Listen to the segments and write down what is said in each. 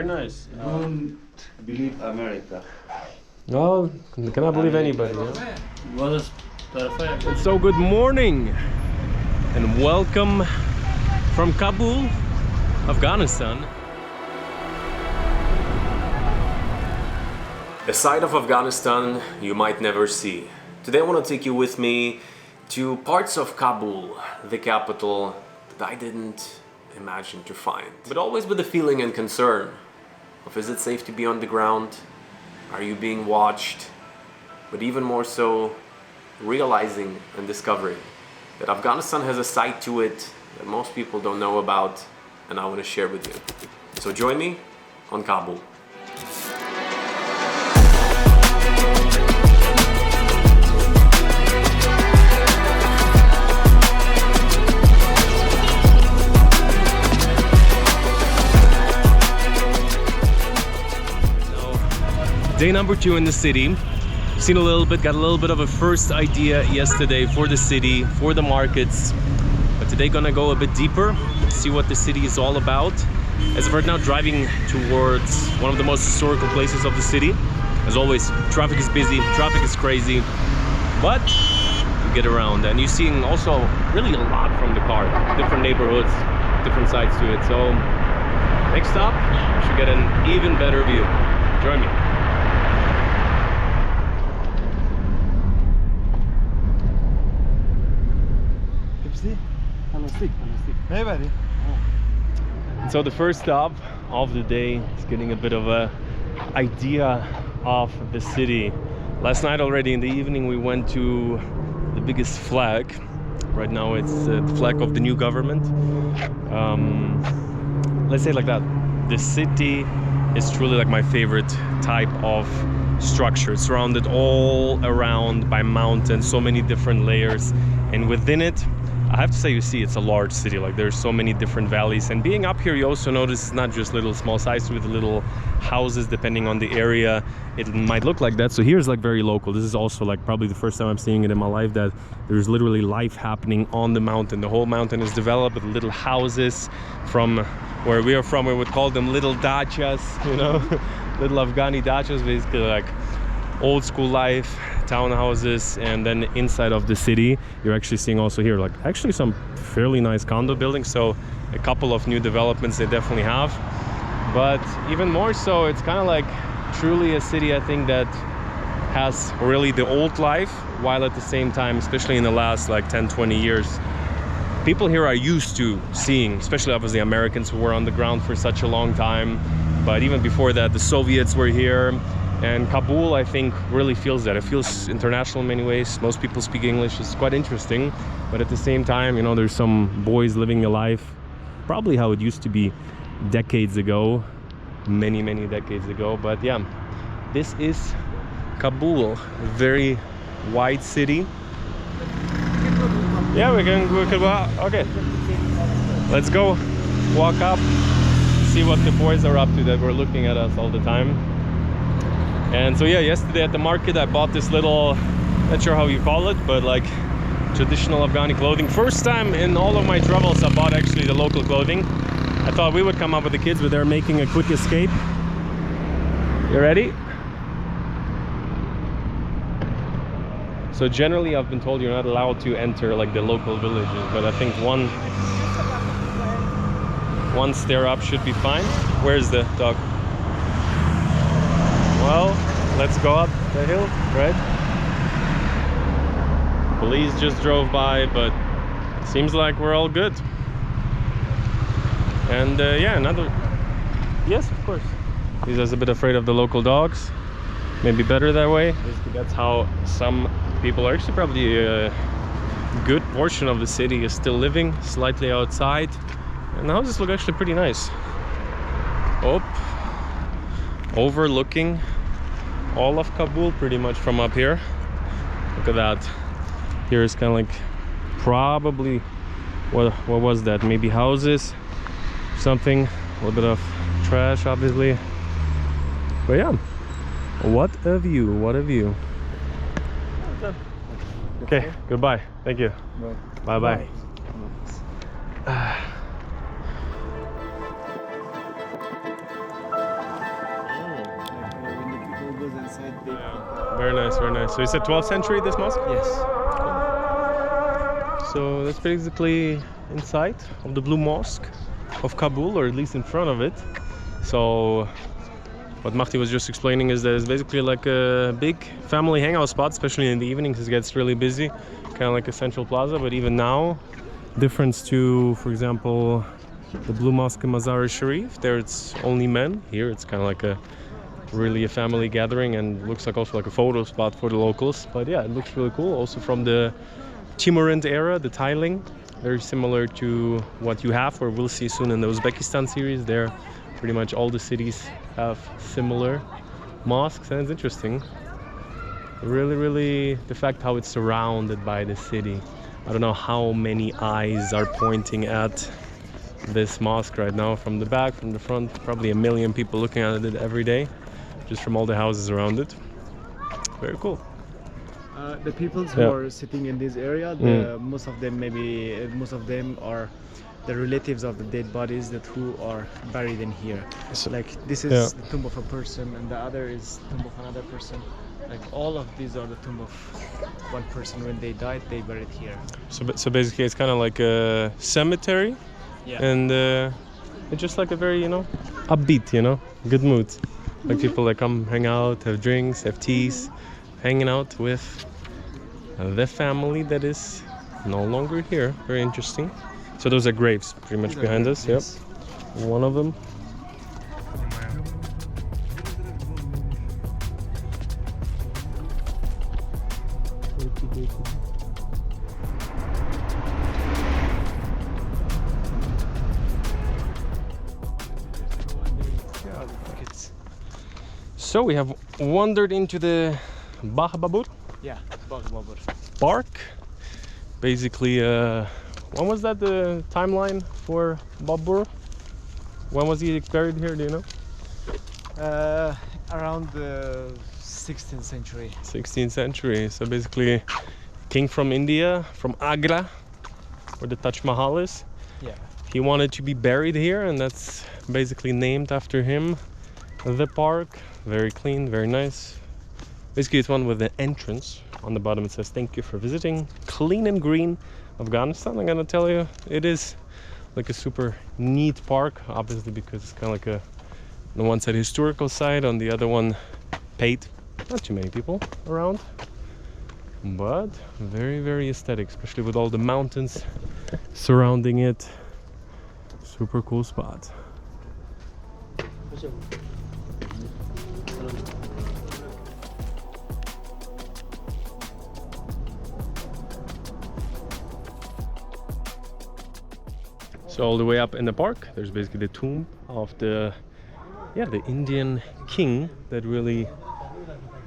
nice. Don't believe America. No, you cannot believe anybody. Yeah? Was perfect. And so good morning and welcome from Kabul, Afghanistan. A side of Afghanistan you might never see. Today I want to take you with me to parts of Kabul, the capital that I didn't imagine to find. But always with the feeling and concern of, is it safe to be on the ground? Are you being watched? But even more so, realizing and discovering that Afghanistan has a side to it that most people don't know about, and I want to share with you. So join me on Kabul. Day number 2 in the city. Seen a little bit, got a little bit of a first idea yesterday for the city, for the markets. But today gonna go a bit deeper, see what the city is all about. As of right now, driving towards one of the most historical places of the city. As always, traffic is busy, traffic is crazy, but you get around. And you're seeing also really a lot from the car, different neighborhoods, different sides to it. So next stop, you should get an even better view. Join me. Hey, buddy. So the first stop of the day is getting a bit of a idea of the city. Last night already in the evening we went to the biggest flag. Right now it's the flag of the new government. Let's say it like that. The city is truly like my favorite type of structure. It's surrounded all around by mountains, so many different layers, and within it I have to say, you see, it's a large city. Like, there's so many different valleys, and being up here you also notice it's not just little small sized with little houses. Depending on the area it might look like that. So here's like very local. This is also like probably the first time I'm seeing it in my life, that there's literally life happening on the mountain. The whole mountain is developed with little houses. From where we are from, we would call them little dachas, you know. Little Afghani dachas, basically like old school life, townhouses. And then inside of the city you're actually seeing also here like actually some fairly nice condo buildings. So a couple of new developments they definitely have, but even more so it's kind of like truly a city, I think, that has really the old life, while at the same time, especially in the last like 10-20 years, people here are used to seeing, especially obviously Americans who were on the ground for such a long time, but even before that the Soviets were here. And Kabul, I think, really feels that. It feels international in many ways. Most people speak English. It's quite interesting. But at the same time, you know, there's some boys living a life probably how it used to be decades ago. Many decades ago. But yeah, this is Kabul. A very wide city. Yeah, we can go out. Okay. Let's go walk up, see what the boys are up to that were looking at us all the time. And so yeah, yesterday at the market I bought this little, not sure how you call it, but like traditional Afghani clothing. First time in all of my travels I bought actually the local clothing. I thought we would come up with the kids, but they're making a quick escape. You ready? So generally I've been told you're not allowed to enter like the local villages, but I think one stair up should be fine. Where's the dog? Well, let's go up the hill, right? Police just drove by, but seems like we're all good. And yeah, another... Yes, of course. Liza's a bit afraid of the local dogs. Maybe better that way. That's how some people are. Actually, probably a good portion of the city is still living slightly outside. And the houses look actually pretty nice. Oh, overlooking all of Kabul pretty much from up here. Look at that. Here is kind of like probably what was that? Maybe houses, something. A little bit of trash, obviously. But yeah, what a view! What a view! Okay, goodbye. Thank you. Bye bye. Very nice, very nice. So you said 12th century, this mosque? Yes. So that's basically inside of the Blue Mosque of Kabul, or at least in front of it. So what Mahdi was just explaining is that it's basically like a big family hangout spot, especially in the evenings. It gets really busy, kind of like a central plaza. But even now, difference to, for example, the Blue Mosque in Mazar-e-Sharif, there it's only men. Here it's kind of like a really a family gathering, and looks like also like a photo spot for the locals. But yeah, it looks really cool. Also from the Timurid era, the tiling, very similar to what you have or we'll see soon in the Uzbekistan series. There pretty much all the cities have similar mosques, and it's interesting, really the fact how it's surrounded by the city. I don't know how many eyes are pointing at this mosque right now, from the back, from the front. Probably a million people looking at it every day, just from all the houses around it. Very cool. The people who are sitting in this area, most of them are the relatives of the dead bodies that who are buried in here. So, like this is the tomb of a person, and the other is the tomb of another person. Like all of these are the tomb of one person. When they died, they buried here. So basically, it's kind of like a cemetery, and it's just like a very upbeat, good mood. Like people that come hang out, have drinks, have teas, hanging out with the family that is no longer here. Very interesting. So those are graves pretty much behind us. Yes. Yep. One of them. So we have wandered into the Babur. Yeah, Babur. Park. Basically, when was that the timeline for Babur? When was he buried here, do you know? Around the 16th century. 16th century. So basically, king from India, from Agra, where the Taj Mahal is. Yeah. He wanted to be buried here, and that's basically named after him. The park, very clean, very nice. Basically, it's one with an entrance. On the bottom it says, "Thank you for visiting clean and green Afghanistan." I'm gonna tell you, it is like a super neat park, obviously, because it's kind of like a, on the one side historical side, on the other one paid. Not too many people around, but very aesthetic, especially with all the mountains surrounding it. Super cool spot. So all the way up in the park, there's basically the tomb of the Indian king that really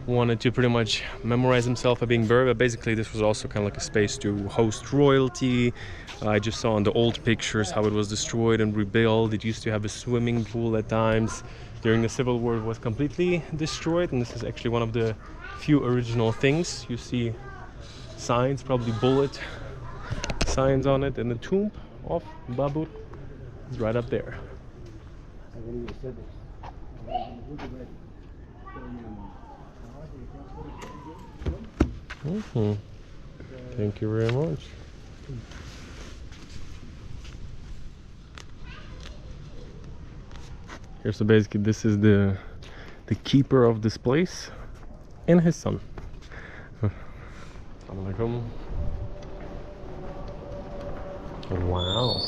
wanted to pretty much memorize himself by being buried. But basically this was also kind of like a space to host royalty. I just saw in the old pictures how it was destroyed and rebuilt. It used to have a swimming pool at times. During the Civil War it was completely destroyed, and this is actually one of the few original things. You see signs, probably bullet signs on it, and the tomb of Babur is right up there. Thank you very much. Here, so basically this is the keeper of this place and his son. Assalamualaikum. Wow.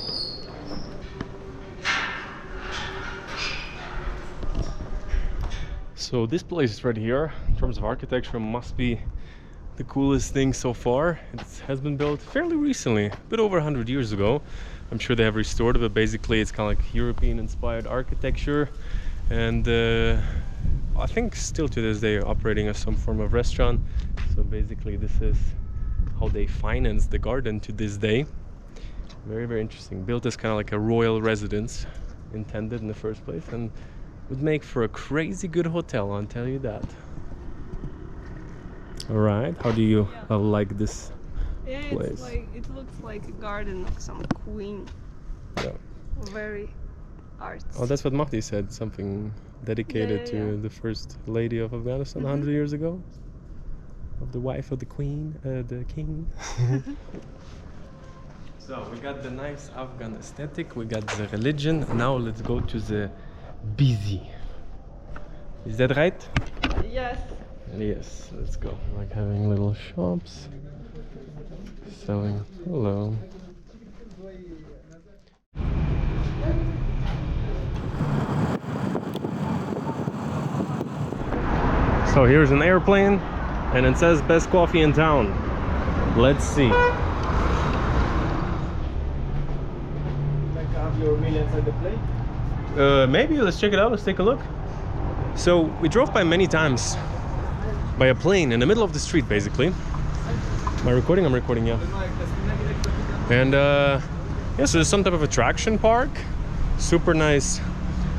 So this place right here, in terms of architecture, must be the coolest thing so far. It has been built fairly recently, a bit over 100 years ago. I'm sure they have restored it, but basically it's kind of like European inspired architecture, and I think still to this day operating as some form of restaurant. So basically this is how they finance the garden to this day. Very interesting. Built as kind of like a royal residence intended in the first place, and would make for a crazy good hotel, I'll tell you that. All right, how do you like this place? It looks like a garden of some queen. Yeah. Very artsy. Oh, that's what Mahdi said, something dedicated to the first lady of Afghanistan 100 years ago. of the wife of the queen, the king. So we got the nice Afghan aesthetic, we got the religion. Now let's go to the busy. Is that right? Yes. Yes, let's go. Like having little shops selling. Hello. So here's an airplane and it says best coffee in town. Let's see. Like have your meal inside the plane? Maybe let's check it out. Let's take a look. So we drove by many times by a plane in the middle of the street, basically. Am I recording? I'm recording, yeah. And yeah, so there's some type of attraction park. Super nice,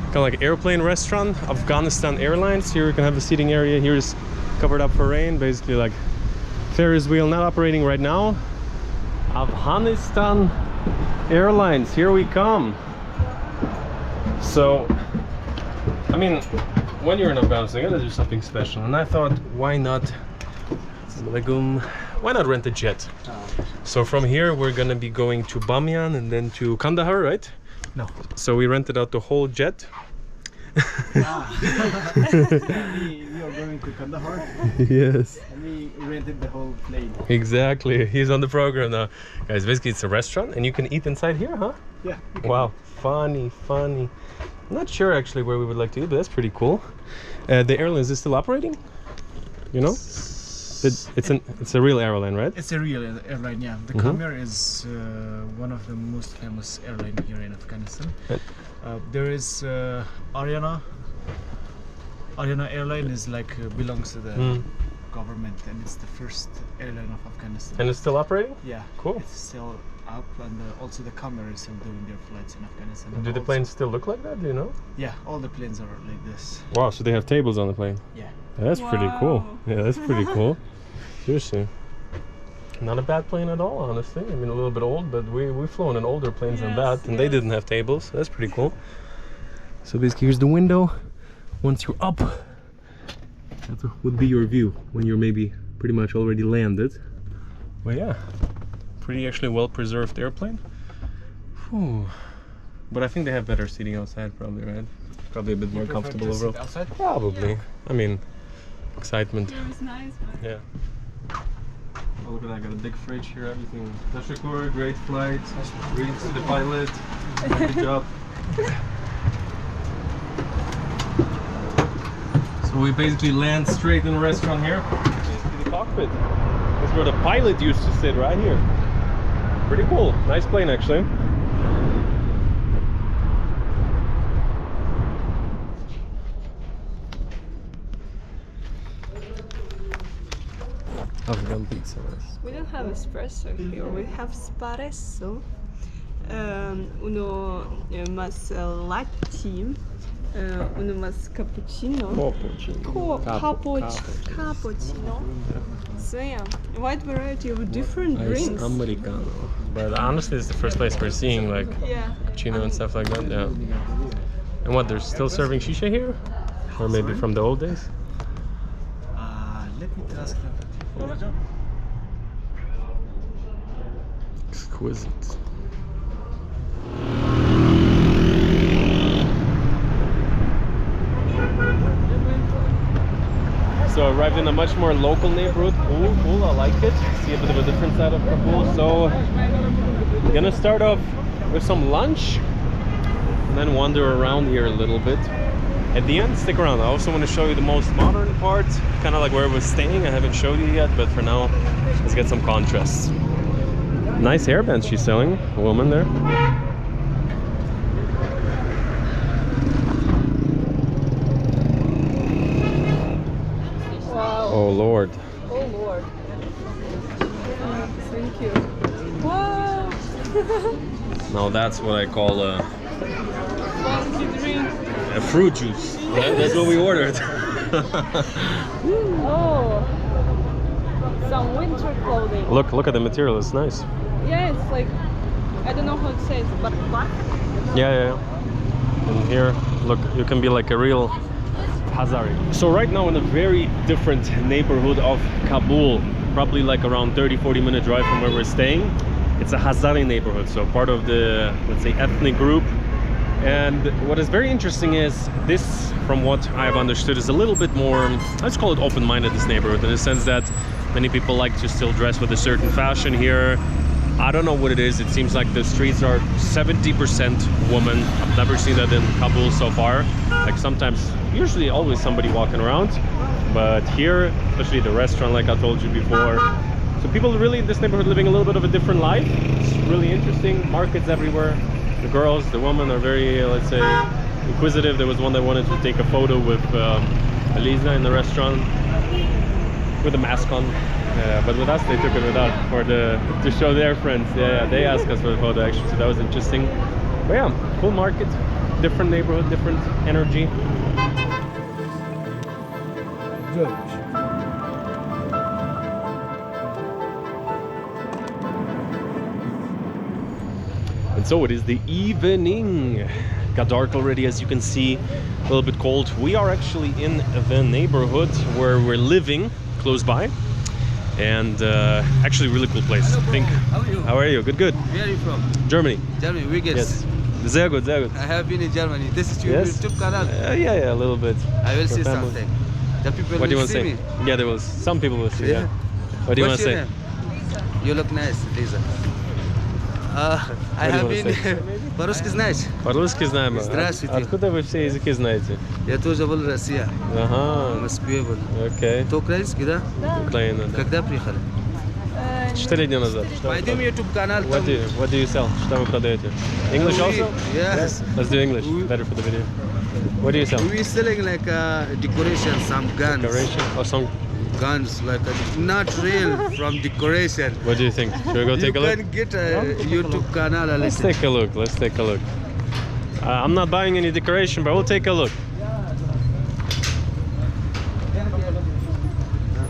kind of like airplane restaurant. Afghanistan Airlines. Here you can have a seating area. Here's covered up for rain. Basically like Ferris wheel, not operating right now. Afghanistan Airlines, here we come. So, I mean, when you're in Afghanistan, you gotta do something special. And I thought, why not rent a jet? So from here, we're gonna be going to Bamyan and then to Kandahar, right? No. So we rented out the whole jet. We are going to Kandahar. Yes. And we rented the whole plane. Exactly. He's on the program now. Guys, basically it's a restaurant and you can eat inside here, huh? Yeah. Wow. Funny. I'm not sure actually where we would like to eat, but that's pretty cool. The airline, is it still operating? You know? It's a real airline, right? It's a real airline, yeah. The Khmer is one of the most famous airline here in Afghanistan. There is Ariana. Ariana airline is like belongs to the government, and it's the first airline of Afghanistan. And it's still operating? Yeah, Cool. It's still up, and also the Khmer is still doing their flights in Afghanistan. Do the planes still look like that? Do you know? Yeah, all the planes are like this. Wow, so they have tables on the plane. Yeah. That's pretty cool. Wow. Yeah, that's pretty cool. Seriously. Not a bad plane at all, honestly. I mean, a little bit old, but we've flown in older planes than that, and they didn't have tables. So that's pretty cool. So basically, here's the window. Once you're up, that would be your view when you're maybe pretty much already landed. But yeah, pretty actually well-preserved airplane. Whew. But I think they have better seating outside, probably, right? Probably a bit more comfortable overall. Outside? Probably. Yeah. I mean, excitement. It was nice, but Yeah. Oh, look at that, got a big fridge here, everything. Tashakur, great flight. Greetings to the pilot. Good job. So we basically land straight in the restaurant here. Basically the cockpit. That's where the pilot used to sit, right here. Pretty cool. Nice plane, actually. Afghan pizza. we don't have espresso here. We have espresso. Uno mas latte. Uno mas cappuccino. Cappuccino. So yeah, a wide variety of different drinks. Americano. But honestly, it's the first place we're seeing like Yeah. cappuccino and stuff like that. Yeah. And what? They're still serving shisha here, or maybe from the old days? Let me ask them. Exquisite. So arrived in a much more local neighborhood. Cool, I like it. See a bit of a different side of Kabul. So gonna start off with some lunch and then wander around here a little bit. At the end, stick around. I also want to show you the most modern part, kind of like where we're staying. I haven't showed you yet, but for now, let's get some contrasts. Nice hairbands she's selling, a woman there. Wow. Oh Lord. Oh Lord. Thank you. Wow. Now that's what I call Funky drink. a fruit juice. That's what we ordered. Oh. Some winter clothing. Look at the material. It's nice. Yeah, it's like, I don't know how it says, but black. Yeah. And here, look, you can be like a real Hazari. So right now in a very different neighborhood of Kabul, probably like around 30-40 minute drive from where we're staying. It's a Hazari neighborhood, so part of the, let's say, ethnic group. And what is very interesting is this, from what I've understood, is a little bit more, let's call it open-minded, this neighborhood, in the sense that many people like to still dress with a certain fashion here. I don't know what it is. It seems like the streets are 70% women. I've never seen that in Kabul so far. Like sometimes, usually always somebody walking around. But here, especially the restaurant, like I told you before. So people really in this neighborhood living a little bit of a different life. It's really interesting. Markets everywhere. The girls, the women are very, let's say, inquisitive. There was one that wanted to take a photo with Liza in the restaurant with a mask on. But with us, they took it without to show their friends. Yeah, they asked us for the photo actually, so that was interesting. But yeah, cool market, different neighborhood, different energy. Good. And so it is the evening. Got dark already, as you can see, a little bit cold. We are actually in the neighborhood where we're living, close by. And actually really cool place. Hello, How are you? Good, good. Where are you from? Germany. Germany, we get. Yes. Sehr good, sehr good. I have been in Germany. This is your Yes. YouTube channel. Yeah, a little bit. I will For see family. something. The people What do you will want to see say? me. Yeah, there was some people will see. Yeah. What do you want What's to your say? name? You look nice, Liza. I do you have wanna been. say? По-русски знаешь? По-русски знаем. Здравствуйте. Откуда вы все языки знаете? Я тоже был в России. В Ага. Москве был. Окей. Ты украинский, да? Украина, да. Когда приехали? 4 дня назад. Пойдем YouTube канал. What do you sell? Что вы продаете? English also? Yes. Let's do English. Better for the video. What do you sell? We selling like decoration, some guns. Decoration or some? Guns like not real from decoration. What do you think? Should we go take a You look? can get a YouTube channel. Let's take a look. Let's take a look. I'm not buying any decoration, but we'll take a look.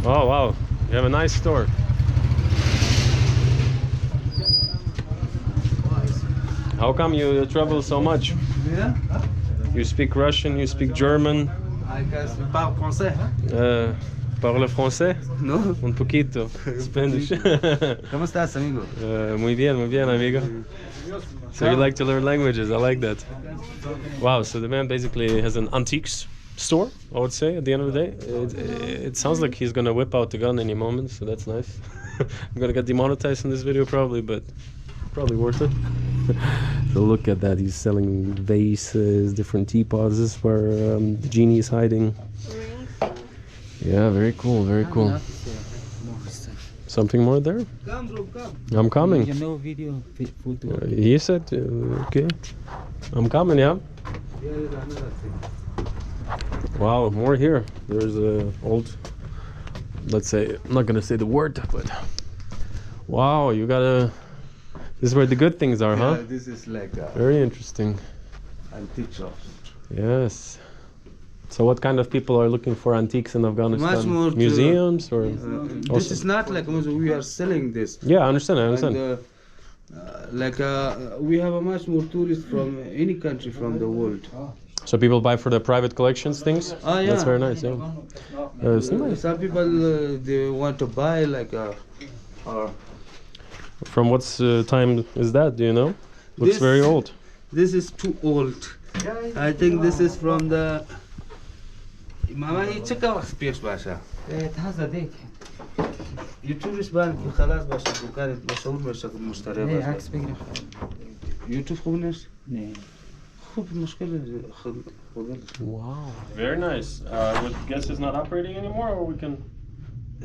Oh wow, you have a nice store. How come you travel so much? Yeah. You speak Russian, you speak German. I can parle français. Parle français? No. Un poquito. Spanish. ¿Cómo estás, amigo? Muy bien, amigo. So you like to learn languages, I like that. Wow, so the man basically has an antiques store, I would say, at the end of the day. It sounds like he's gonna whip out the gun any moment, so that's nice. I'm gonna get demonetized in this video probably, but probably worth it. So look at that, he's selling vases, different teapots. This is where the genie is hiding. Yeah, very cool, very cool. Something more there? Come, bro, come. I'm coming. You know video, photo. He said, okay. I'm coming, yeah. Here is another thing. Wow, more here. There's a old, let's say, I'm not gonna say the word, but wow, you gotta, this is where the good things are, huh? Yeah, this is like Very interesting. antique shops. Yes. So what kind of people are looking for antiques in Afghanistan? Much more to- Museums or? This Also- is not like we are selling this. Yeah, I understand, I understand. And we have a much more tourists from any country from the world. So people buy for their private collections things? Ah, yeah. That's very nice, yeah. It's nice. Some people they want to buy like From what time is that, do you know? Looks This- very old. this is too old. I think this is from the Mama چه وقت پیش باشه تازه دیگه یه توریست بان که خلاص باشه دکانت مشهور باشه که مشتری باشه عکس بگیرم یوتیوب خوب نیست نه خوب مشکل Wow. Very nice. I would guess it's not operating anymore, or we can,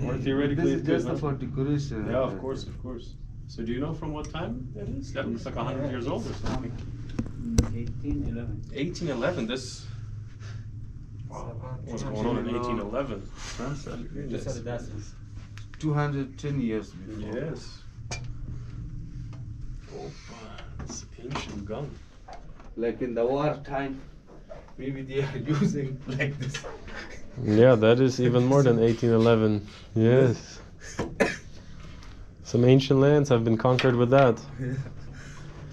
or theoretically This is it could, just huh? for decoration. Yeah, of course, of course. So do you know from what time that is? That looks like 100 years old or something. 1811 1811. This. Wow. What's going on in 1811? جسد دست 210 years before. Yes. It's an ancient gun. Like in the war time, maybe they are using like this. Yeah, that is even more than 1811. Yes. Some ancient lands have been conquered with that.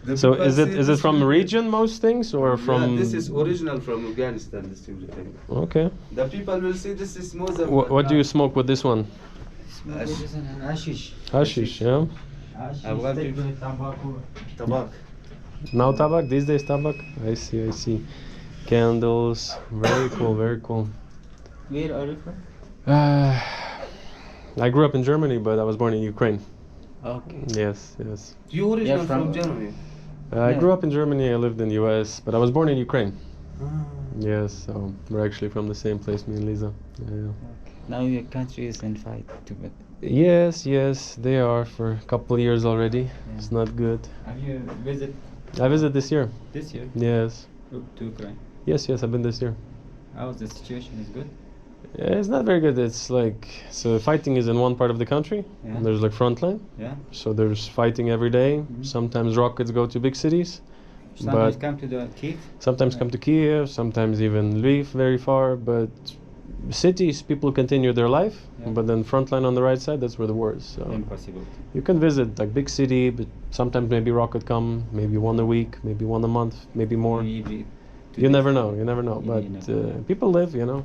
The So people is it see is it this from video- region most things or from? Yeah, this is original from Afghanistan. This everything. Okay. The people will see this is more than. What do you smoke with this one? Hashish. Hashish, yeah. Afghan people. Tabak. Now tabak, these days tabak. I see. Candles, very cool, very cool. Where are you from? I grew up in Germany, but I was born in Ukraine. Okay. Yes. You original Yeah, from from- Germany. I grew up in Germany. I lived in the U.S., but I was born in Ukraine. Ah. Yes, so we're actually from the same place, me and Liza. Yeah. Now your country is in fight too, but Yes, they are for a couple years already. It's not good. have you visited I visited this year. this year Yes, to Ukraine? yes, I've been this year. How's the situation? Is good? Yeah, it's not very good. It's like, so fighting is in one part of the country. Yeah. There's like front line. Yeah. So there's fighting every day. Sometimes rockets go to big cities. Sometimes But- come to the Kiev. Sometimes come to Kiev, sometimes even Lviv very far. But cities, people continue their life. Yeah. But then front line on the right side, that's where the war is. So Impossible. you can visit like big city, but sometimes maybe rocket come, maybe one a week, maybe one a month, maybe more. Maybe You never know. You never know. Yeah, But you never know. people live, you know.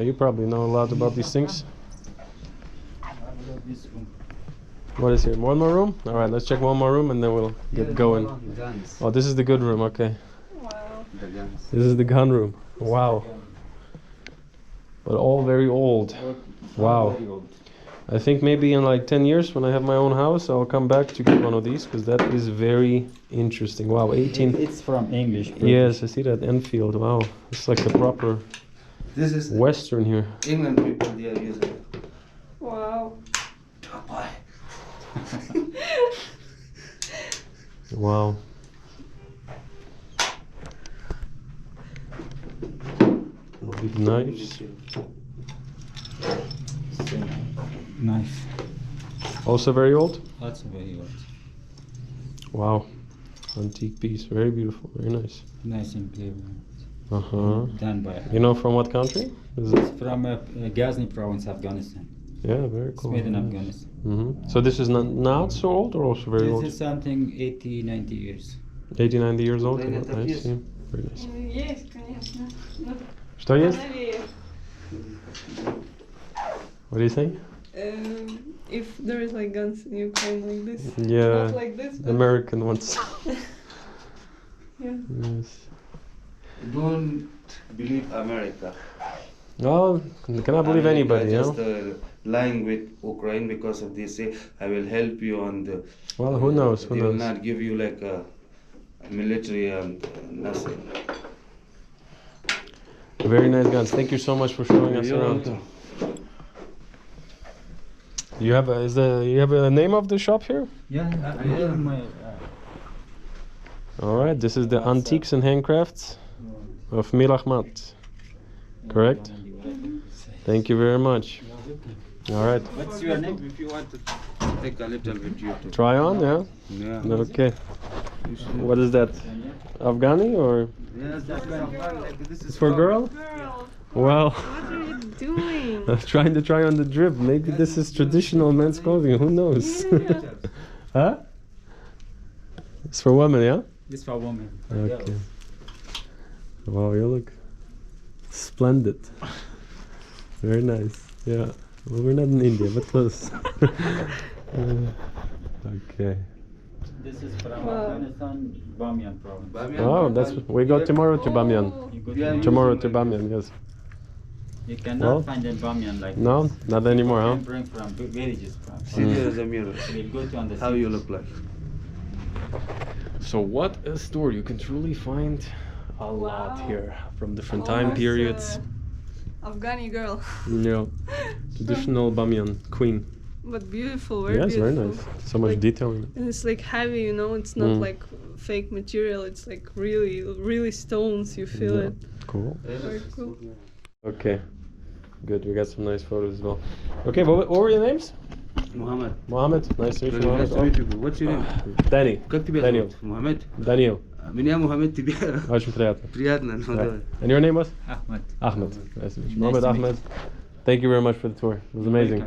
You probably know a lot about these things. this room. What is here? One more room? All right, let's check one more room and then we'll get going. Guns. Oh, this is the good room. Okay, Wow. The guns. this is the gun room. Wow. But all very old. Wow. Very old. I think maybe in like 10 years when I have my own house, I'll come back to get one of these because that is very interesting. Wow, 18. It's from English. Yes, I see that Enfield. Wow, it's like a proper This is Western here. England people. They are using. Wow. Wow. Big knives. Nice. Also very old. Also very old. Wow. Antique piece. Very beautiful. Very nice. Nice and clear. Uh-huh. Done by. You know from what country? Is it? From Ghazni province, Afghanistan. Yeah, very It's cool. made in Afghanistan. So this is not so old or also very This old? is something 80, 90 years. 80, 90 years old? Very Yeah, nice. I Yes. see. Very nice. Есть, конечно. Но Что есть? проверь. What do you say? If there is like guns in Ukraine like this. Yeah. Not like this, but American ones. yeah. Yes. Don't believe America. No, cannot believe America anybody, you just know? lying with Ukraine because of they say I will help you on the. Well, who knows? Who They will knows? not give you like a military and nothing. Very nice guns. Thank you so much for showing us You're around. welcome. You have a name of the shop here? Yeah, I have my. All right. This is the Antiques and Handcrafts of Mir Ahmad. Correct? Thank you very much. All right. What's your name? If you want to take a little bit, you too. Try on, yeah? Yeah. Okay. What is that? Afghani or? Yes, that's like this is For girl? Girl, Well, what are you doing? I'm trying to try on the drip. Maybe this is traditional men's clothing. Who knows? Yeah. Huh? It's for women, yeah? This for women. Okay. Wow, you look splendid. Very nice. Yeah. Well, we're not in India, but close. Okay. This is from Wow. Afghanistan, Bamiyan province. Oh, that's we go tomorrow to Bamiyan. Oh, You go Yeah, to Tomorrow to Bamiyan, yes. You cannot Well, find a Bamiyan like No, this. not anymore, You huh? can bring from villages. See, there is a mirror. We'll go to understand. How you look like? So what a store! You can truly find a lot Wow. here from different Oh, time that's, periods. Afghani girl. Yeah, traditional Bamiyan queen. But beautiful, very Yes, beautiful. very nice. So much Like- detail in it. And it's like heavy, you know, it's not Mm. like fake material, it's like really stones, you feel Yeah. it. Cool. Very cool. Okay, good. We got some nice photos as well. Okay, what were your names? Muhammad. Mohammed. Nice to meet you, Very nice Mohammed. to meet you. What's your name? Danny. Как тебя Daniel. зовут? Мухаммед? Daniel. Меня Мухаммед, тебе Очень приятно. приятно. Ну, Right. давай. And your name was? Ahmed. Ahmed. Nice to meet you. Nice Mohammed to meet Ahmed. Thank you very much for the tour. It was amazing.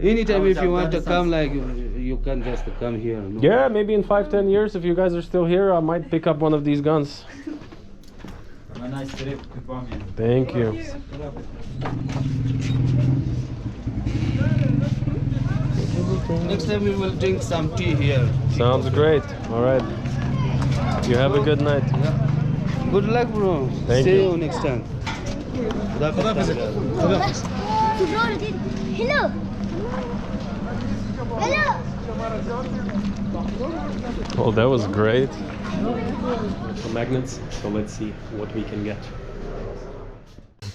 Anytime if you want to come, like you can just come here. No? Yeah, maybe in 5-10 years, if you guys are still here, I might pick up one of these guns. Have a nice trip to Bamiyan. Thank you. Next time we will drink some tea here. Sounds great. All right. You have a good night. Yeah. Good luck, bro. Thank See you. you next time. Hello. Hello. Well, that was great. Some magnets. So let's see what we can get.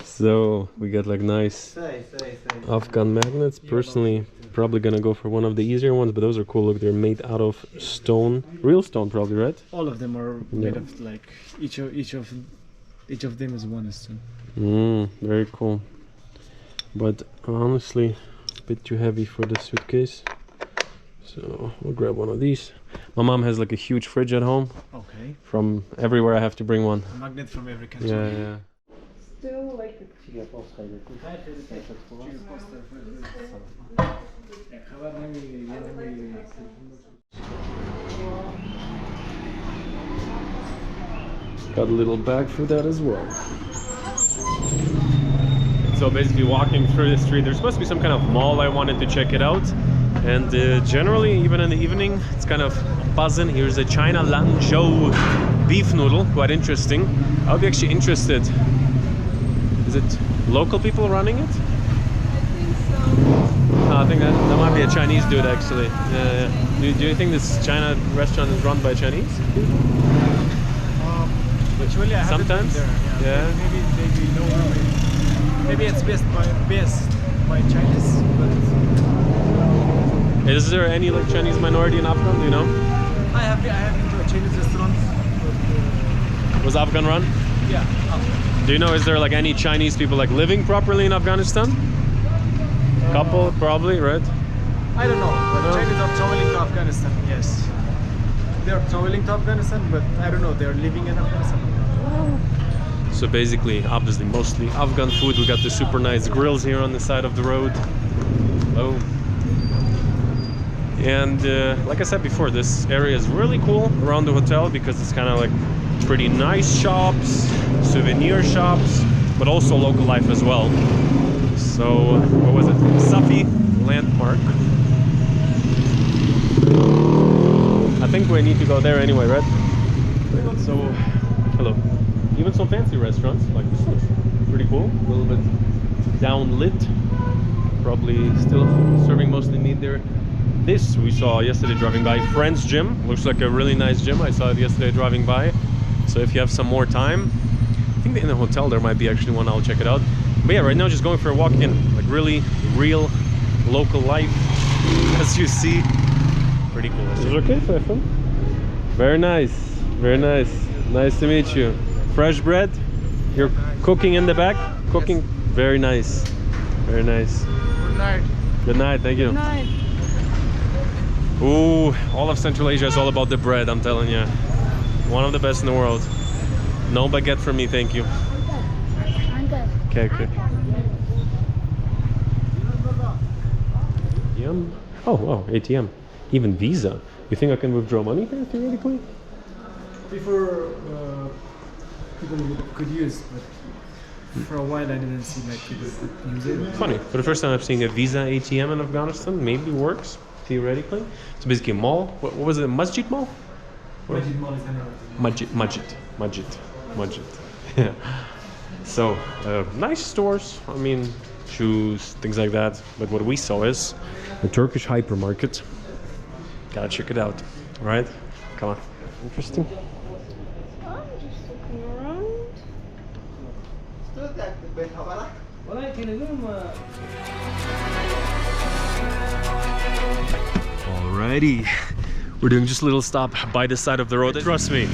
So we got like nice Afghan magnets. Personally, probably gonna go for one of the easier ones, but those are cool. Look, they're made out of stone, real stone, probably, right? All of them are made of like each of them is one stone. Very cool. But honestly, a bit too heavy for the suitcase. So we'll grab one of these. My mom has like a huge fridge at home. Okay. From everywhere I have to bring one. A magnet from every country. Yeah, yeah. Still like Got a little bag for that as well. So basically walking through the street, there's supposed to be some kind of mall. I wanted to check it out. And generally, even in the evening, it's kind of buzzing. Here's a China Lanzhou beef noodle, quite interesting. I'll be actually interested. Is it local people running it? I think so. I think that might be a Chinese dude actually. Yeah. Do you think this China restaurant is run by Chinese? Actually, I haven't Sometimes? been there. Yeah. Maybe no. Maybe it's based by Chinese. But Is there any like Chinese minority in Afghan? Do you know? I have been to a Chinese restaurant. But, Was Afghan run? yeah. Do you know, is there like any Chinese people like living properly in Afghanistan? Couple, probably, right? I don't know, but No. Chinese are traveling to Afghanistan, yes. They are traveling to Afghanistan, but I don't know, they are living in Afghanistan. So basically, obviously, mostly Afghan food. We got the super nice grills here on the side of the road. Oh. And like I said before, this area is really cool around the hotel because it's kind of like pretty nice shops, souvenir shops, but also local life as well. So, what was it? Safi Landmark. I think we need to go there anyway, right? So, hello. Even some fancy restaurants, like this looks pretty cool. A little bit downlit. Probably still serving mostly meat there. This we saw yesterday driving by. Friends Gym. Looks like a really nice gym. I saw it yesterday driving by. So if you have some more time, I think in the hotel there might be actually one. I'll check it out. But yeah, right now just going for a walk in. Like really real local life. As you see. Pretty cool. Is it okay, Stefan? Very nice. Very nice. Nice to meet you. Fresh bread. You're cooking in the back? Cooking? Yes. Very nice. Very nice. Good night. Good night. Thank you. Good night. Ooh, all of Central Asia is all about the bread, I'm telling you. One of the best in the world. No baguette for me, thank you. Okay, okay. ATM? Oh, wow, ATM. Even Visa. You think I can withdraw money here theoretically? Before people could use, but for a while I didn't see like people could use it. Funny. For the first time I'm seeing a Visa ATM in Afghanistan. Maybe works, theoretically. It's basically a mall. What was it? A masjid mall? Masjid Mall is another thing. Masjid. Yeah. So, nice stores. I mean, shoes, things like that. But what we saw is a Turkish hypermarket. Gotta check it out. All right? Come on. Interesting. I'm just looking around. Alrighty. We're doing just a little stop by the side of the road. Trust me,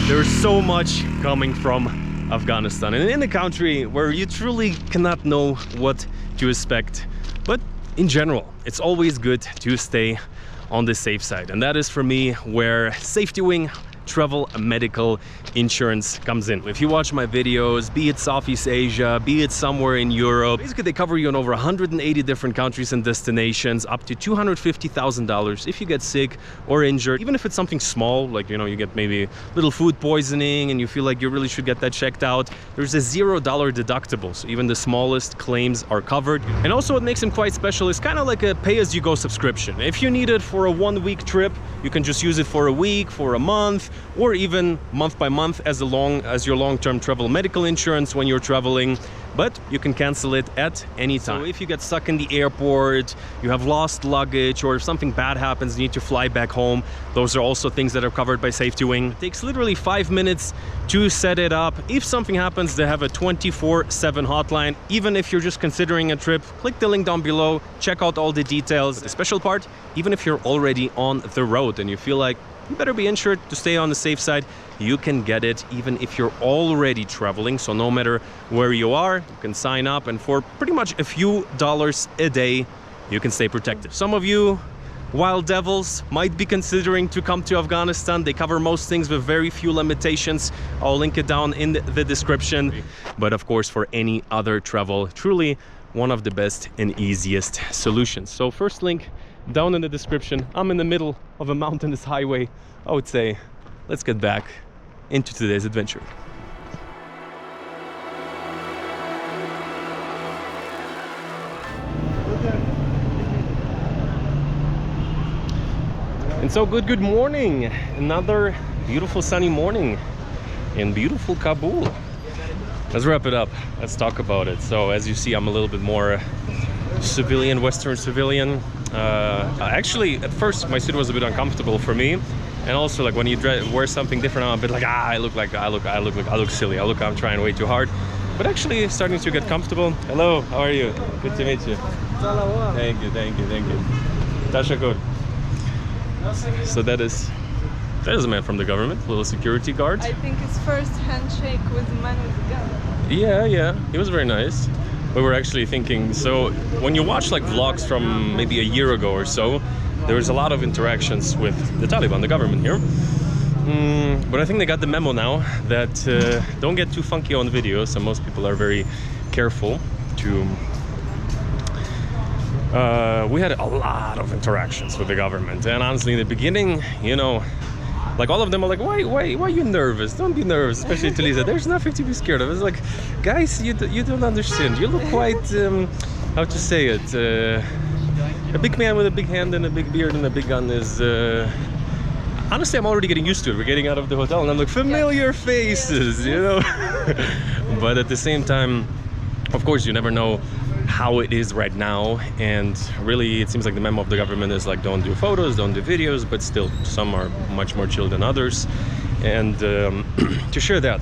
there's so much coming from Afghanistan and in a country where you truly cannot know what to expect. But in general, it's always good to stay on the safe side. And that is for me where Safety Wing travel medical insurance comes in. If you watch my videos, be it Southeast Asia, be it somewhere in Europe, basically they cover you in over 180 different countries and destinations, up to $250,000 if you get sick or injured. Even if it's something small, like, you know, you get maybe little food poisoning and you feel like you really should get that checked out, there's a $0 deductible. So even the smallest claims are covered. And also what makes them quite special is kind of like a pay-as-you-go subscription. If you need it for a 1-week trip, you can just use it for a week, for a month, or even month by month as long as your long-term travel medical insurance when you're traveling. But you can cancel it at any time. So if you get stuck in the airport, you have lost luggage, or if something bad happens, you need to fly back home, those are also things that are covered by Safety Wing. It takes literally 5 minutes to set it up. If something happens, they have a 24/7 hotline. Even if you're just considering a trip, click the link down below, check out all the details. The special part, even if you're already on the road and you feel like you better be insured to stay on the safe side, you can get it even if you're already traveling. So no matter where you are, you can sign up, and for pretty much a few dollars a day, you can stay protected. Some of you wild devils might be considering to come to Afghanistan. They cover most things with very few limitations. I'll link it down in the description. But of course, for any other travel, truly one of the best and easiest solutions. So first link down in the description. I'm in the middle of a mountainous highway. I would say, let's get back into today's adventure. And so good morning. Another beautiful sunny morning in beautiful Kabul. Let's wrap it up. Let's talk about it. So as you see, I'm a little bit more civilian, Western civilian. Actually, at first my suit was a bit uncomfortable for me, and also like when you wear something different, I'm a bit like, I look silly. I'm trying way too hard. But actually, starting to get comfortable. Hello, how are you? Good to meet you. Thank you. Tashakur. So that is a man from the government, little security guard. I think it's first handshake with the man with the gun. Yeah, he was very nice. We were actually thinking, so when you watch like vlogs from maybe a year ago or so, there was a lot of interactions with the Taliban, the government here. But I think they got the memo now that don't get too funky on videos, and most people are very careful to... we had a lot of interactions with the government, and honestly in the beginning, you know, like all of them are like, why are you nervous? Don't be nervous, especially to Liza. There's nothing to be scared of. It's like, guys, you don't understand. You look quite, how to say it, a big man with a big hand and a big beard and a big gun is, honestly, I'm already getting used to it. We're getting out of the hotel and I'm like, familiar faces, you know? But at the same time, of course, you never know how it is right now, and really it seems like the memo of the government is like, don't do photos, don't do videos, but still some are much more chill than others. And to share that,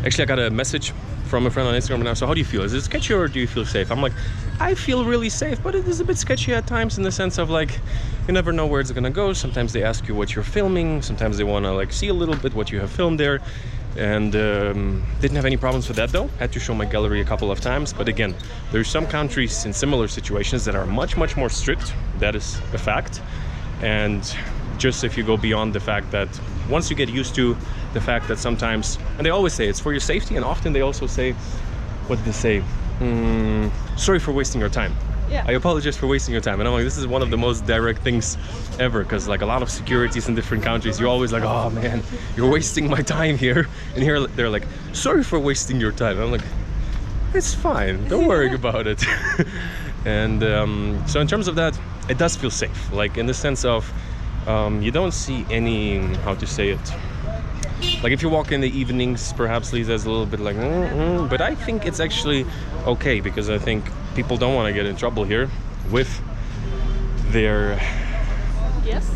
actually I got a message from a friend on Instagram now. So how do you feel? Is it sketchy or do you feel safe? I'm like, I feel really safe, but it is a bit sketchy at times in the sense of like, you never know where it's gonna go. Sometimes they ask you what you're filming, sometimes they want to like see a little bit what you have filmed there. And didn't have any problems with that though. Had to show my gallery a couple of times, but again, there's some countries in similar situations that are much more strict. That is a fact. And just if you go beyond the fact that once you get used to the fact that sometimes, and they always say it's for your safety, and often they also say, what did they say? Sorry for wasting your time. Yeah. I apologize for wasting your time. And I'm like, this is one of the most direct things ever, because like a lot of securities in different countries, you're always like, oh man, you're wasting my time here. And here they're like, sorry for wasting your time. I'm like, it's fine, don't worry about it. And so in terms of that, it does feel safe, like in the sense of you don't see any, how to say it, like if you walk in the evenings, perhaps Liza's a little bit like, but I think it's actually okay, because I think people don't want to get in trouble here with their... Yes?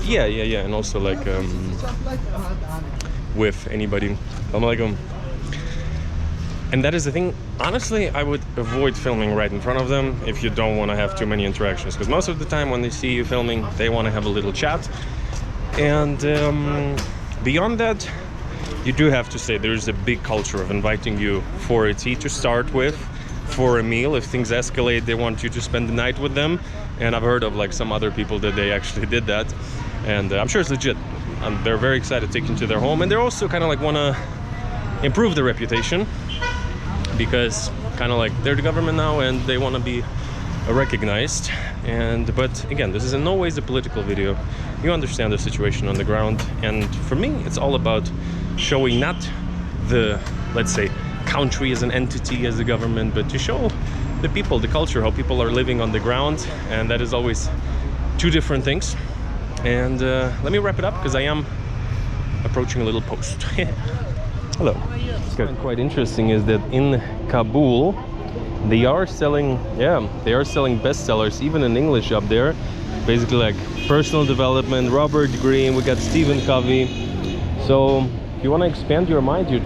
Yeah, and also like with anybody. I'm like, and that is the thing, honestly, I would avoid filming right in front of them if you don't want to have too many interactions, because most of the time when they see you filming, they want to have a little chat. And beyond that, you do have to say there's a big culture of inviting you for a tea to start with, for a meal. If things escalate, they want you to spend the night with them. And I've heard of like some other people that they actually did that, and I'm sure it's legit. and they're very excited to take into their home, and they're also kind of like want to improve their reputation, because kind of like they're the government now and they want to be recognized. And but again, this is in no ways a political video. You understand the situation on the ground, and for me it's all about showing not the, let's say, country as an entity, as a government, but to show the people, the culture, how people are living on the ground, and that is always two different things. And let me wrap it up because I am approaching a little post. Hello. Good. Quite interesting is that in Kabul they are selling bestsellers even in English up there, basically like personal development, Robert Greene, we got Stephen Covey. So if you want to expand your mind, you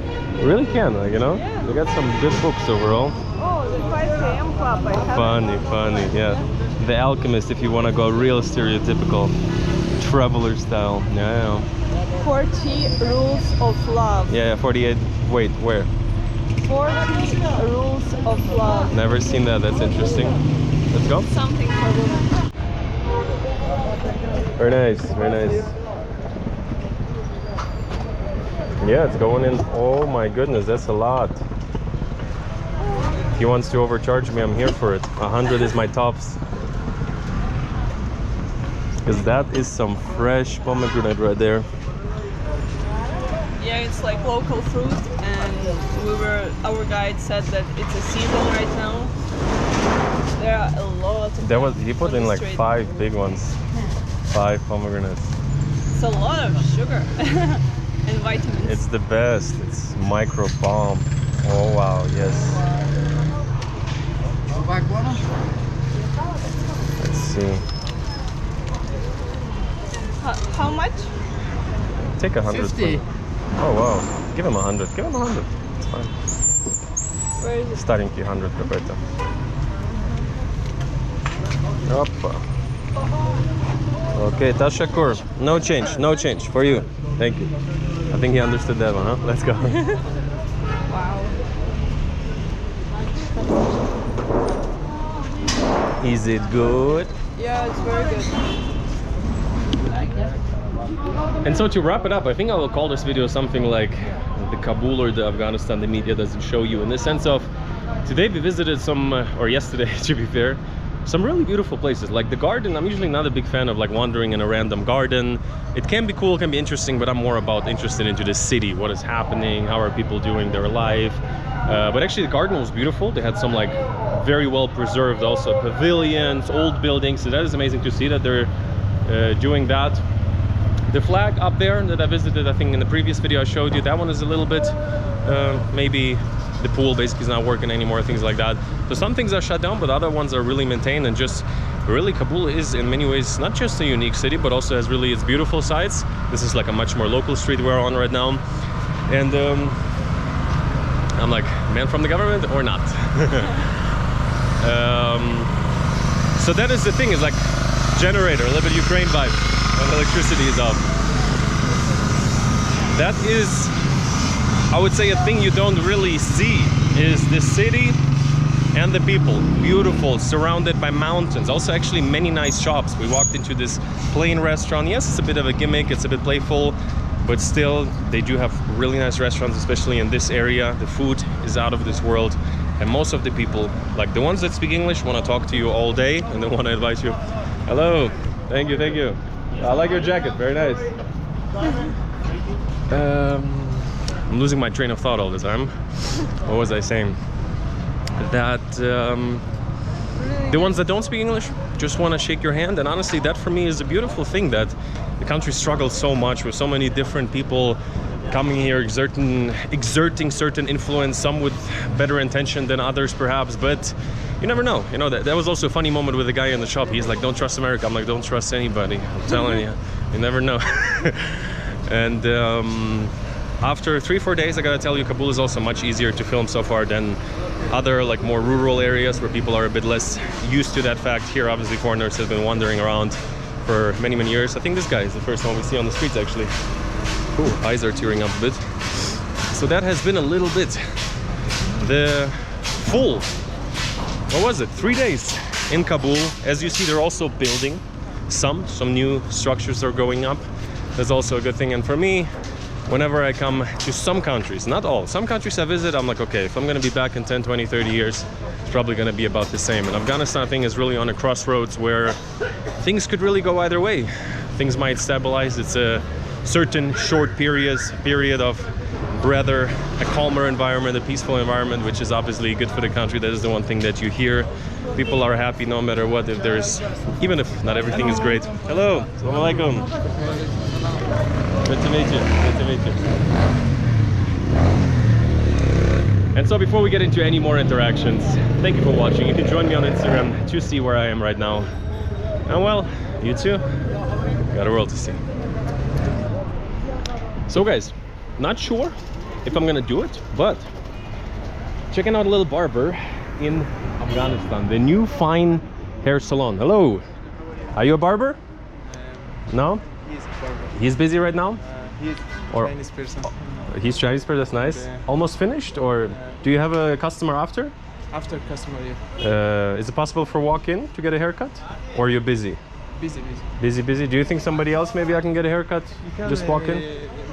really can, like, you know. Yeah. We got some good books overall. Oh, the 5 a.m. club. I haven't. Funny, yeah. The Alchemist, if you want to go real stereotypical traveler style. Yeah. 40 rules of love. Yeah, 48. Wait, where? 40 rules of love. Never seen that. That's interesting. Let's go. Something for women. Very nice, very nice. Yeah, it's going in. Oh my goodness, that's a lot. If he wants to overcharge me, I'm here for it. 100 is my tops. Because that is some fresh pomegranate right there. Yeah, it's like local fruit, and our guide said that it's a season right now. There are a lot of There was, them he put on in the like street. 5 big ones. 5 pomegranates. It's a lot of sugar and vitamins. It's the best. It's micro bomb. Oh wow, yes. Let's see. How much? Take 100. 50. Oh wow. Give him 100. Give him 100. It's fine. Where is it? Старенький 100 какой-то. Опа. Okay, Tashakur. No change. No change for you. Thank you. I think he understood that one, huh? Let's go. Wow. Is it good? Yeah, it's very good. And so to wrap it up, I think I will call this video something like the Kabul or the Afghanistan the media doesn't show you, in the sense of today we visited some, or yesterday to be fair, some really beautiful places. Like the garden, I'm usually not a big fan of like wandering in a random garden. It can be cool, can be interesting, but I'm more about interested into the city, what is happening, how are people doing their life. But actually the garden was beautiful. They had some like very well preserved also pavilions, old buildings, so that is amazing to see that they're doing that. The flag up there that I visited, I think in the previous video I showed you, that one is a little bit, maybe the pool basically is not working anymore, things like that. So some things are shut down, but other ones are really maintained, and just really Kabul is in many ways not just a unique city, but also has really its beautiful sides. This is like a much more local street we're on right now. And I'm like, man from the government or not? So that is the thing, is like generator, a little bit Ukraine vibe. When electricity is off. That is, I would say, a thing you don't really see, is the city and the people. Beautiful, surrounded by mountains. Also actually many nice shops. We walked into this plain restaurant. Yes, it's a bit of a gimmick, it's a bit playful, but still they do have really nice restaurants, especially in this area. The food is out of this world, and most of the people, like the ones that speak English, want to talk to you all day, and they want to invite you. Hello, thank you, thank you. I like your jacket, very nice. I'm losing my train of thought all the time. What was I saying? That the ones that don't speak English just want to shake your hand, and honestly that for me is a beautiful thing, that the country struggles so much with so many different people coming here, exerting certain influence, some with better intention than others perhaps, but you never know. You know, that was also a funny moment with the guy in the shop. He's like, don't trust America. I'm like, don't trust anybody. I'm telling you, you never know. And after 3-4 days, I gotta tell you, Kabul is also much easier to film so far than other like more rural areas where people are a bit less used to that fact. Here obviously foreigners have been wandering around for many years. I think this guy is the first one we see on the streets actually. Ooh, eyes are tearing up a bit. So that has been a little bit the full, what was it, 3 days in Kabul. As you see, they're also building some new structures are going up. That's also a good thing. And for me, whenever I come to some countries, not all, some countries I visit, I'm like, okay, if I'm gonna be back in 10, 20, 30 years, it's probably gonna be about the same. And Afghanistan, I think, is really on a crossroads where things could really go either way. Things might stabilize. It's a certain short period of rather a calmer environment, a peaceful environment, which is obviously good for the country. That is the one thing that you hear. People are happy no matter what, if there's, even if not everything is great. Hello, assalamu alaikum. Good to meet you, good to meet you. And so before we get into any more interactions, thank you for watching. You can join me on Instagram to see where I am right now. And well, you too, got a world to see. So guys, not sure if I'm gonna do it, but checking out a little barber in Afghanistan, the new fine hair salon. Hello, are you a barber? No? He's a barber. He's busy right now? He's Or- Chinese person. He's Chinese person, that's nice. Yeah. Almost finished, or do you have a customer after? After customer, yeah. Is it possible for walk-in to get a haircut? Or are you busy? Busy. Busy? Do you think somebody else maybe I can get a haircut? Just walk in?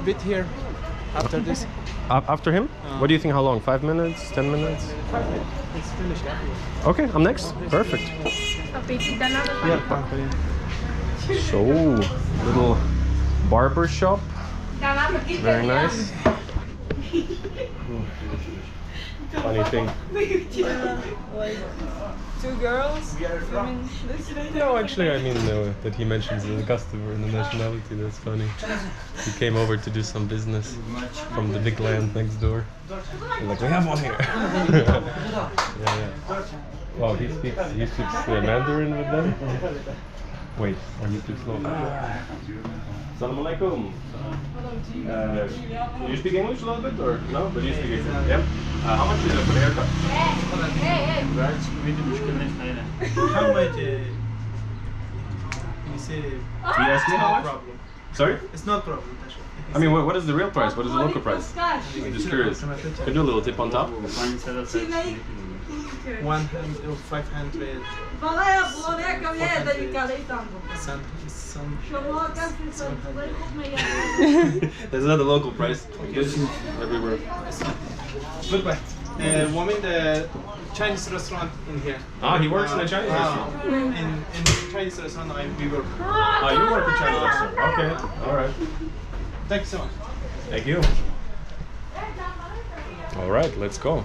Bit here. After this. After him? What do you think, how long? 5 minutes? 10 minutes? It's finished. Okay, I'm next. Perfect. Yeah, So, little barber shop. Very nice. Funny thing. Like 2 girls. I mean, this. No, actually, I mean that he mentions the customer and the nationality. That's funny. He came over to do some business from the big land next door. And like, we have one here. yeah. Wow, he speaks Mandarin with them. Wait, are you too slow? Assalamu alaikum. You speak English a little bit, or no? But you speak English. Yeah. How much is it for the haircut? How much? You say You ask me how much? Sorry? it's not problem. I mean, what is the real price? What is the local price? I'm just curious. Can you do a little tip on top? 500 That's not the local price. This is everywhere. Look back. Woman, the Chinese restaurant in here. Ah, he works in a Chinese restaurant. In Chinese restaurant, we work. Ah, you work in Chinese restaurant. Okay, all right. Thank you so much. Thank you. All right, let's go.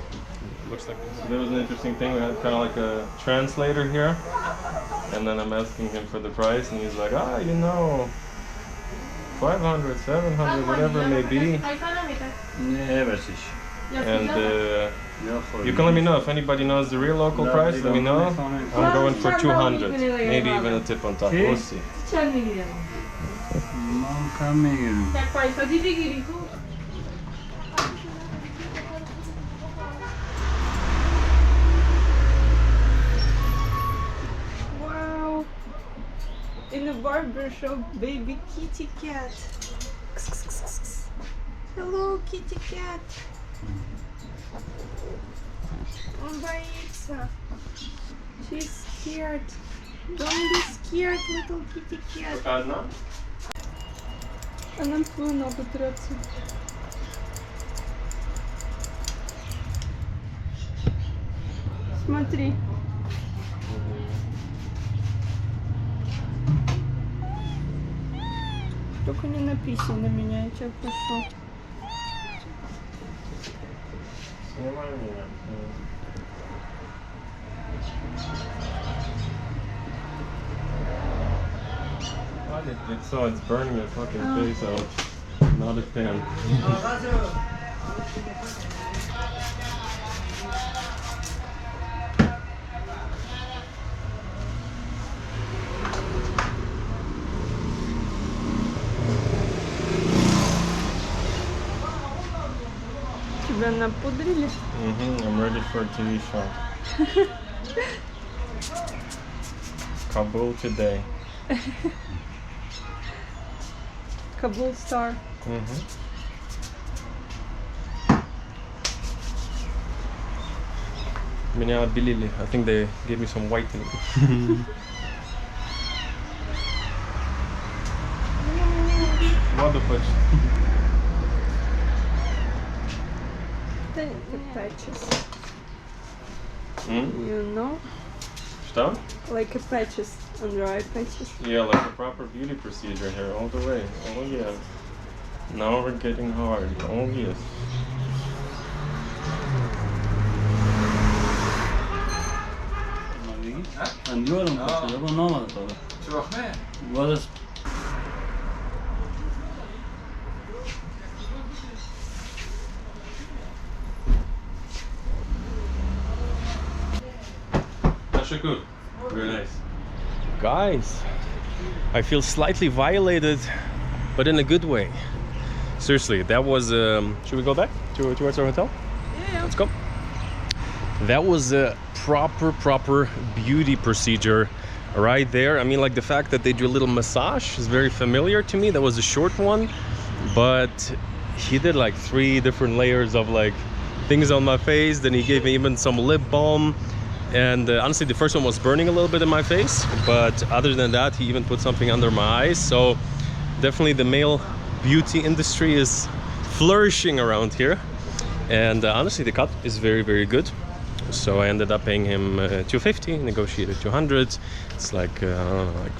Looks like there was an interesting thing. We had kind of like a translator here, and then I'm asking him for the price, and he's like, you know, 500, 700, whatever it may be. And you can let me know if anybody knows the real local price. Let me know. I'm going for 200, maybe even a tip on top. We'll see. Wow. In a barber shop, baby kitty cat. Hello, kitty cat. Он боится. She's scared. Don't be scared, little kitty cat. Одна? Она твою ногу трется. Смотри. Только не написано на меня, я тебя прошу. It's burning your fucking face out. Not a fan. Тебя напудрили? I'm ready for a TV show. Kabul today. Kabul star. Меня отбелили. I think they gave me some whitening. хоть. The patches, Mm? you know, Что? like a patches, under eye patches. Yeah, like a proper beauty procedure here, all the way. Oh yeah. Now we're getting hard. Oh yes. Ben diyorum kaçıyor, bu olmadı tabii. Çok ne? Bu da Teşekkür. Very nice. Guys, I feel slightly violated, but in a good way. Seriously, that was. Should we go back towards our hotel? Yeah. Let's go. That was a proper beauty procedure right there. I mean, like the fact that they do a little massage is very familiar to me. That was a short one, but he did like 3 different layers of like things on my face. Then he gave me even some lip balm. And honestly, the first one was burning a little bit in my face, but other than that, he even put something under my eyes. So definitely the male beauty industry is flourishing around here. And honestly, the cut is very good. So I ended up paying him $250, negotiated $200. It's like I don't know, like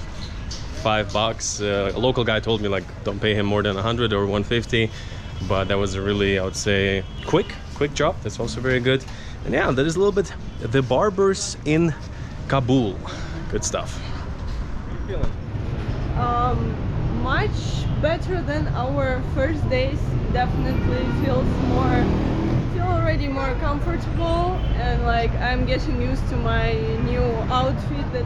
$5. A local guy told me like don't pay him more than $100 or $150, but that was a really, I would say, quick job. That's also very good. And yeah, that is a little bit the barbers in Kabul. Good stuff. How you feeling? Much better than our first days. Definitely feel already more comfortable, and like I'm getting used to my new outfit that